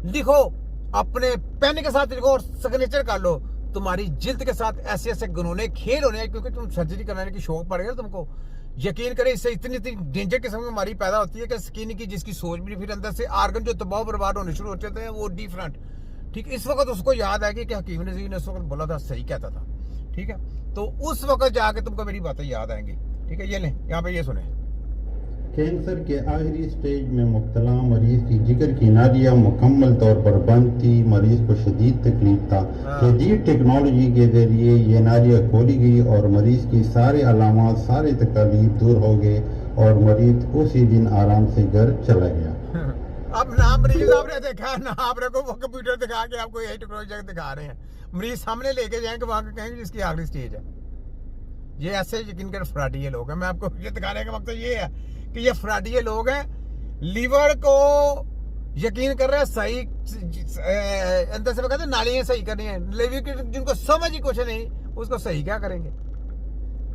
लिखो, अपने पेन के साथ लिखो और सिग्नेचर कर लो। तुम्हारी जिल्द के साथ ऐसे ऐसे घिनौने खेल होने हैं, क्योंकि तुम सर्जरी कराने की शौक पड़ गया तुमको। यकीन करें, इससे इतनी इतनी डेंजर किस्म की बीमारी पैदा होती है कि स्किन की जिसकी सोच भी, फिर अंदर से आर्गन जो तबाह बर्बाद होने शुरू हो जाते हैं वो डिफरेंट। ठीक, इस वक्त उसको याद है कि हकीम ने उस वक्त बोला था, सही कहता था। ठीक है, तो उस वक्त जाके तुमको मेरी बातें याद आएंगी। ठीक है, ये लें, यहाँ पे ये सुने। कैंसर के आखिरी स्टेज में मुब्तला मरीज की जिगर की नालियाँ मुकम्मल तौर पर बंद थी। मरीज को शदीद तकलीफ था। जदीद टेक्नोलॉजी के जरिए ये नालियाँ खोली गई और मरीज की सारे अलामात, सारे तकलीफ दूर हो गए और मरीज उसी दिन आराम से घर चला गया। अब ना मरीज आपने देखा, ना आपने को वो कंप्यूटर दिखा के आपको यही टेक्नोलॉजी दिखा रहे हैं। मरीज सामने लेके जाएंगे, वहां कहेंगे इसकी आखिरी स्टेज है। ये ऐसे यकीन कर फ्रॉडी लोग हैं। मैं आपको ये दिखाने का मकसद ये है कि ये फ्रॉडी लोग हैं, लीवर को यकीन कर रहे हैं सही, अंदर से कहते हैं नालियां सही करनी है। लीवर की जिनको समझ ही कुछ नहीं, उसको सही क्या करेंगे?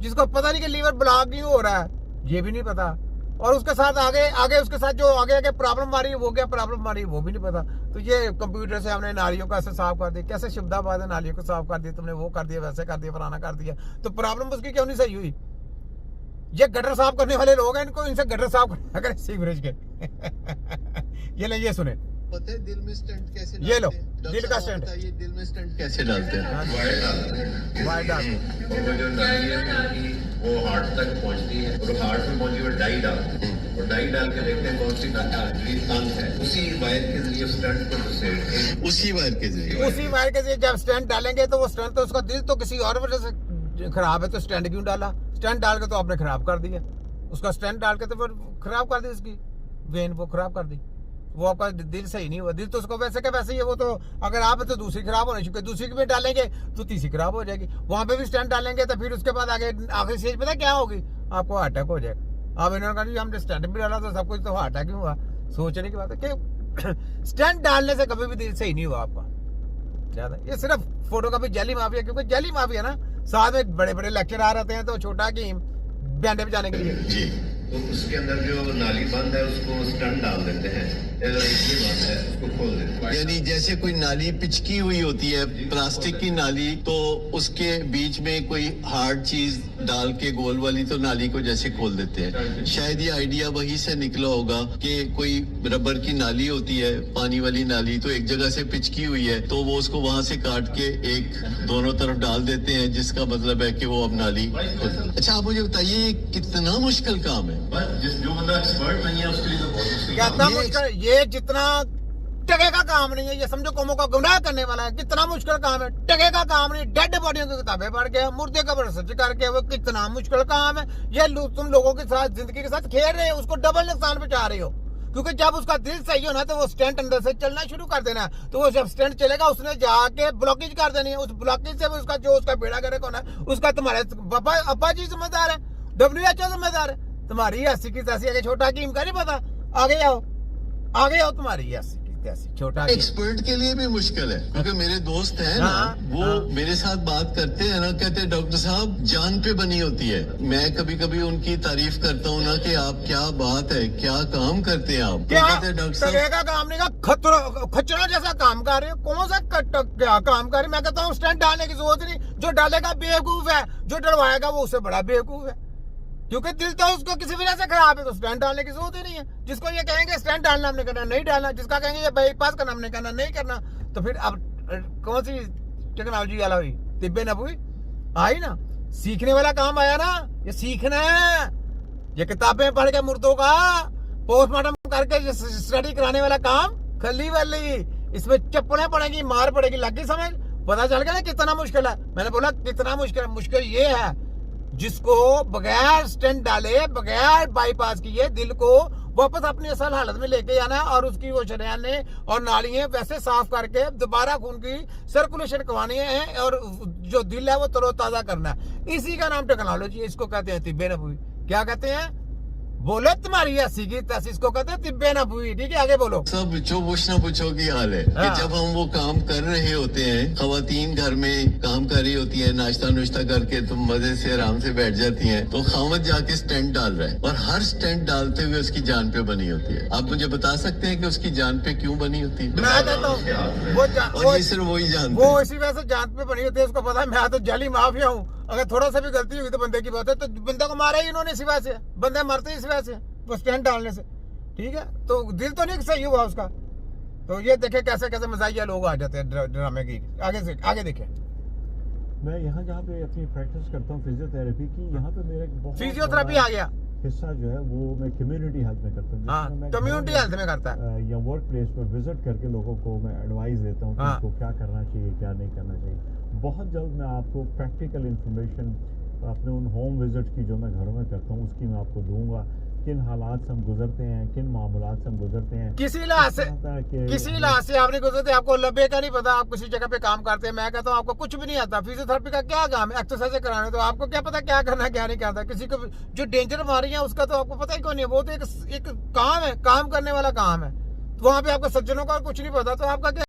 जिसको पता नहीं कि लीवर ब्लॉक क्यों हो रहा है, ये भी नहीं पता। और उसके साथ आगे उसके साथ जो आगे प्रॉब्लम आ रही है, वो क्या प्रॉब्लम आ रही है वो भी नहीं पता। तो ये कंप्यूटर से हमने नालियों को ऐसे साफ कर दिया, कैसे शब्दाबाद है, नालियों को साफ कर दिया तुमने, वो कर दिया, वैसे कर दिया, फलाना कर दिया। तो प्रॉब्लम उसकी क्यों नहीं सही हुई? ये गटर साफ करने वाले लोग हैं, इनको इनसे गटर साफ करना करें सीवरेज के। ये ले, ये सुने। पता है दिल में स्टंट कैसे डालते हैं? ये लो, दिल का स्टंट। ये दिल में स्टंट कैसे डालते हैं? वायर डाल और वो जो नाली है वो हार्ट तक पहुंचती है, और हार्ट में पहुंची वो डाई डालते हैं, और डाई डाल के देखते हैं कौन सी आर्टरी तंग है, उसी वायर के जरिए स्टंट को घुसेड़ते हैं। उसी वायर के जरिए जब स्टंट डालेंगे तो वो स्टंट तो उसका दिल तो किसी और वजह से खराब है, तो स्टंट क्यों डाला? स्टंट डाल के तो आपने खराब कर दिया उसका। स्टंट डाल के तो फिर खराब कर दी उसकी वेन, वो खराब कर दी। वो आपका दिल सही नहीं हुआ। दिल तो उसको वैसे का वैसे ही है। वो तो अगर आप तो दूसरी खराब होने चुकी, दूसरी भी डालेंगे तो तीसरी खराब हो जाएगी। वहां पे भी स्टंट डालेंगे तो फिर उसके बाद आगे स्टेज पता क्या होगी? आपको हार्ट अटैक हो जाएगा। अब इन्होंने कहा हमने स्टंट भी डाला तो सब कुछ, तो हार्ट अटैक क्यों हुआ? सोचने की बात है कि स्टंट डालने से कभी भी दिल सही नहीं हुआ आपका ज्यादा। ये सिर्फ फोटो का भी जैली माफिया, क्योंकि जैली माफिया ना साथ में बड़े बड़े लेक्चर आ रहते हैं, तो छोटा की बैंडे बजाने के लिए जी, तो उसके अंदर जो नाली बंद है उसको स्टंट डाल देते हैं, अगर ये बंद है उसको खोल देते हैं। यानी जैसे कोई नाली पिचकी हुई होती है, प्लास्टिक की नाली, तो उसके बीच में कोई हार्ड चीज डाल के गोल वाली तो नाली को जैसे खोल देते हैं। शायद ये आइडिया वहीं से निकला होगा कि कोई रबर की नाली होती है, पानी वाली नाली, तो एक जगह से पिचकी हुई है तो वो उसको वहां से काट के एक दोनों तरफ डाल देते हैं, जिसका मतलब है कि वो अब नाली। अच्छा, आप मुझे बताइए ये कितना मुश्किल काम है? बस जो बंदा एक्सपर्ट नहीं है उसके लिए तो बहुत मुश्किल कितना काम है। मुश्किल, ये जितना टके का काम नहीं है, ये समझो कौमों का गुमराह करने वाला है। कितना मुश्किल काम है, टके का काम नहीं। डेड बॉडियों की किताबें पढ़ के, मुर्दे का रिसर्च करके, वो कितना मुश्किल काम है। ये तुम लोगों के साथ जिंदगी के साथ खेल रहे हो, उसको डबल नुकसान पहुंचा रहे हो। क्योंकि जब उसका दिल सही हो ना तो वो स्टेंट अंदर से चलना शुरू कर देना है। तो वो जब स्टेंट चलेगा उसने जाके ब्लॉकेज कर देनी है। उस ब्लॉकेज से उसका जो उसका बेड़ा गर्क होना है, उसका तुम्हारे अब्बा जी जिम्मेदार है, WHO जिम्मेदार है। तुम्हारी ऐसी की तैसी है, छोटा कीम का नहीं पता। आगे आओ तुम्हारी ऐसी की तैसी छोटा एक्सपर्ट के लिए भी मुश्किल है, क्योंकि मेरे दोस्त हैं ना, वो मेरे साथ बात करते हैं ना, कहते हैं डॉक्टर साहब जान पे बनी होती है। मैं कभी कभी उनकी तारीफ करता हूँ ना कि आप क्या बात है, क्या काम करते हैं आप। तो कहते हैं डॉक्टर साहब का काम नहीं का खच्चरों जैसा काम कर रहे हो। कौन सा क्या काम कर रहे? मैं कहता हूँ स्टंट डालने की जरूरत नहीं। जो डालेगा बेवकूफ है, जो डरवाएगा वो उससे बड़ा बेवकूफ है। क्योंकि दिल तो उसको किसी वजह से खराब है, तो स्टंट डालने की जरूरत ही नहीं है। जिसको ये कहेंगे स्टंट डालना हमने करना नहीं डालना, जिसका कहेंगे ये बाईपास करना हमने करना नहीं करना, तो फिर अब कौन सी टेक्नोलॉजी वाला हुई? तिब्बे नबुई आई ना, सीखने वाला काम आया ना। ये सीखना है, ये किताबें पढ़ के मुर्दों का पोस्टमार्टम करके स्टडी कराने वाला काम खली वाली। इसमें चप्पलें पड़ेगी, मार पड़ेगी, लगी समझ? पता चल गया ना कितना मुश्किल है। मैंने बोला कितना मुश्किल है। मुश्किल ये है जिसको बगैर स्टेंट डाले, बगैर बाईपास किए दिल को वापस अपनी असल हालत में लेके आना, और उसकी वो शरियाने और नालियां वैसे साफ करके दोबारा खून की सर्कुलेशन करवानी है, और जो दिल है वो तरोताजा करना है। इसी का नाम टेक्नोलॉजी है। इसको कहते हैं तिब्बे नबुई। क्या कहते हैं? बोले तुम्हारी हंसी की तस, इसको कहते हैं तिब्बे ना हुई। ठीक है, आगे बोलो। सब जो पूछना पूछो की हाल है हाँ। कि जब हम वो काम कर रहे होते हैं, खवातीन घर में काम कर रही होती है, नाश्ता नुश्ता करके तुम मजे से आराम से बैठ जाती हैं, तो खामद जाके स्टेंट डाल रहा है और हर स्टेंट डालते हुए उसकी जान पे बनी होती है। आप मुझे बता सकते हैं कि उसकी जान पे क्यों बनी होती है? मैं कहता हूँ और ये सिर्फ वही जानते वो हैं। इसी वजह से जान पे बनी होती है, उसको पता है मैं तो जाली माफिया हूँ। अगर थोड़ा सा भी गलती हुई तो बंदे की बात है, तो बंदे को मारा ही इन्होंने इसी वजह से। बंदे मरते ही इसी वजह से, वो स्टैंड डालने से। ठीक है, तो दिल तो नहीं सही हुआ उसका। तो ये देखे कैसे कैसे मजाइया लोग आ जाते हैं ड्रामे की। आगे देखे। मैं यहाँ जहाँ पे अपनी प्रैक्टिस करता हूँ फिजियोथेरेपी की, यहाँ पे मेरा एक बहुत फिजियोथेरेपी बड़ा आ गया। हिस्सा जो है वो मैं कम्युनिटी हेल्थ में करता हूँ। हाँ, जिसमें मैं कम्युनिटी घरों हेल्थ में करता है। या वर्क प्लेस पर विजिट करके लोगों को मैं एडवाइस देता हूँ कि हाँ। उनको क्या करना चाहिए, क्या नहीं करना चाहिए। बहुत जल्द मैं आपको प्रैक्टिकल इंफॉर्मेशन अपने उन होम विजिट की जो मैं घरों में करता हूँ उसकी मैं आपको दूंगा, किन हालात से हम गुजरते हैं, किन मामूलात से हम गुजरते हैं। किसी लिहाज से आप नहीं गुजरते, आपको लबे का नहीं पता, आप किसी जगह पे काम करते हैं। मैं कहता हूँ आपको कुछ भी नहीं आता। फिजियोथेरेपी का क्या काम है? एक्सरसाइज कराने। तो आपको क्या पता क्या करना क्या नहीं करना। किसी को जो डेंजर बीमारी है उसका तो आपको पता ही क्यों नहीं है। वो तो एक काम है, काम करने वाला काम है। तो वहां पे आपको सज्जनों का कुछ नहीं पता, तो आपका क्या